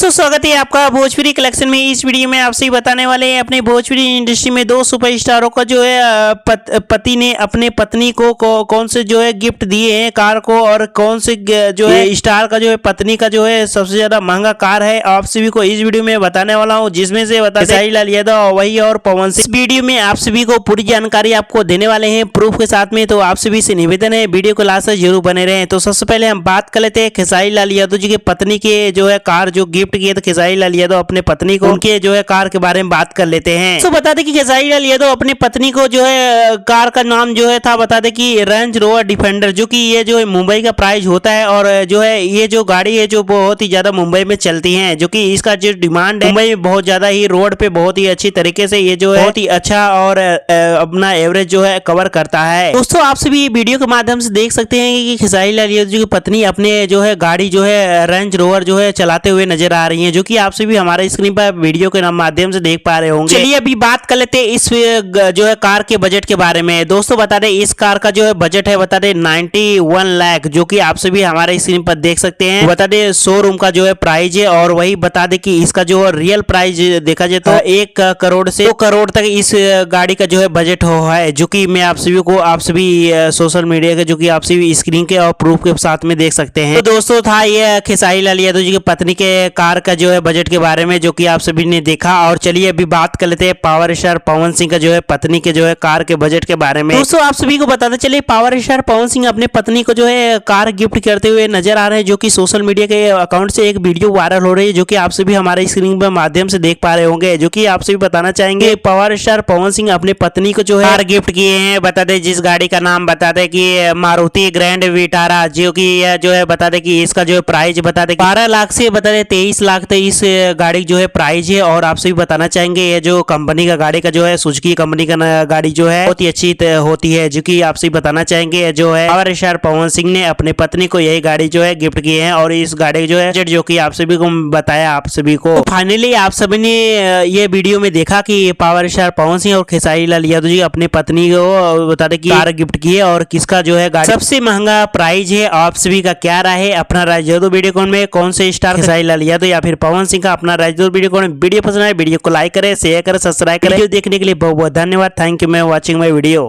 दोस्तों स्वागत है आपका भोजपुरी कलेक्शन में। इस वीडियो में आपसे बताने वाले हैं अपने भोजपुरी इंडस्ट्री में दो सुपरस्टारों का जो है पति ने अपने पत्नी को कौन से जो है गिफ्ट दिए हैं कार को, और कौन से जो है स्टार का जो है पत्नी का जो है सबसे ज्यादा महंगा कार है, आप सभी को इस वीडियो में बताने वाला हूँ। जिसमें से खेसारी लाल यादव वही और पवन सिंह। इस वीडियो में आप सभी को पूरी जानकारी आपको देने वाले हैं प्रूफ के साथ में। तो आप सभी से निवेदन है वीडियो को लास्ट तक जरूर बने रहें। तो सबसे पहले हम बात कर लेते हैं खेसारी लाल यादव जी के पत्नी के जो है कार जो गिफ्ट किए थे खेसारी लाल यादव अपने पत्नी को, उनके जो है कार के बारे में बात कर लेते हैं। तो बता दें कि खेसारी लाल यादव अपनी पत्नी को जो है कार का नाम जो है था बता दें कि रेंज रोवर डिफेंडर, जो कि ये जो है मुंबई का प्राइस होता है। और जो है ये जो गाड़ी है जो बहुत ही ज्यादा मुंबई में चलती है, जो कि इसका जो डिमांड है मुंबई में बहुत ज्यादा ही रोड पे बहुत ही अच्छी तरीके से ये जो है बहुत ही अच्छा और अपना एवरेज जो है कवर करता है। दोस्तों आप सभी वीडियो के माध्यम से देख सकते हैं कि खेसारी लाल यादव जी की पत्नी अपने जो है गाड़ी जो है रेंज रोवर जो है चलाते हुए नजर आ रही है, जो कि आप सभी हमारे स्क्रीन पर वीडियो के माध्यम से देख पा रहे होंगे। चलिए अभी बात कर लेते हैं इस जो है कार के बजट के बारे में। दोस्तों बता दें इस कार का जो है बजट है बता दें 91 लाख, जो कि आप सभी हमारे स्क्रीन पर देख सकते हैं। बता दें शोरूम का जो है प्राइस है, और वही बता दें कि इसका जो रियल प्राइस देखा जाए तो 1 करोड़ से 2 करोड़ तक इस गाड़ी का जो है बजट है, जो कि मैं आप सभी को आप सभी सोशल मीडिया के जो कि आप सभी स्क्रीन के और प्रूफ के साथ में देख सकते हैं। तो दोस्तों था ये खेसारी लाल यादव जी की पत्नी के कार का जो है बजट के बारे में, जो कि आप सभी ने देखा। और चलिए अभी बात कर लेते हैं पावर स्टार पवन सिंह का जो है पत्नी के जो है कार के बजट के बारे में। दोस्तों आप सभी को बताते चलिए पावर स्टार पवन सिंह अपने पत्नी को जो है कार गिफ्ट करते हुए नजर आ रहे हैं, जो कि सोशल मीडिया के अकाउंट से एक वीडियो वायरल हो रही है, जो कि आप सभी हमारे स्क्रीन पर माध्यम से देख पा रहे होंगे। जो कि आप सभी बताना चाहेंगे पावर स्टार पवन सिंह अपने पत्नी को जो है कार गिफ्ट किए हैं। बता दें जिस गाड़ी का नाम बता दें कि मारुति ग्रैंड विटारा, जो कि जो है बता दें कि इसका जो है प्राइस बता दें 12 लाख से बता दें 23 लाख तक इस गाड़ी जो है प्राइस है। और आपसे भी बताना चाहेंगे ये जो कंपनी का गाड़ी का जो है सुजुकी कंपनी का गाड़ी जो है बहुत ही अच्छी होती है, जो कि आपसे बताना चाहेंगे जो है पावर स्टार पवन सिंह ने अपने पत्नी को यही गाड़ी जो है गिफ्ट की है। और इस गाड़ी जो है जो कि आप सभी को बताया आप सभी को। तो फाइनली आप सभी ने ये वीडियो में देखा कि पावर स्टार पवन सिंह और खेसारी लाल यादव जी अपने पत्नी को बता दें कि कार गिफ्ट की है, और किसका जो है गाड़ी सबसे महंगा प्राइस है। आप सभी का क्या राय है, अपना राय जरूर वीडियो कॉन में कौन से स्टार खेसारी लाल यादव या फिर पवन सिंह का अपना राय जरूर वीडियो कॉन। वीडियो पसंद आए वीडियो को लाइक करें, शेयर करें, सब्सक्राइब करें। वीडियो देखने के लिए बहुत बहुत धन्यवाद। Thank you for watching my video.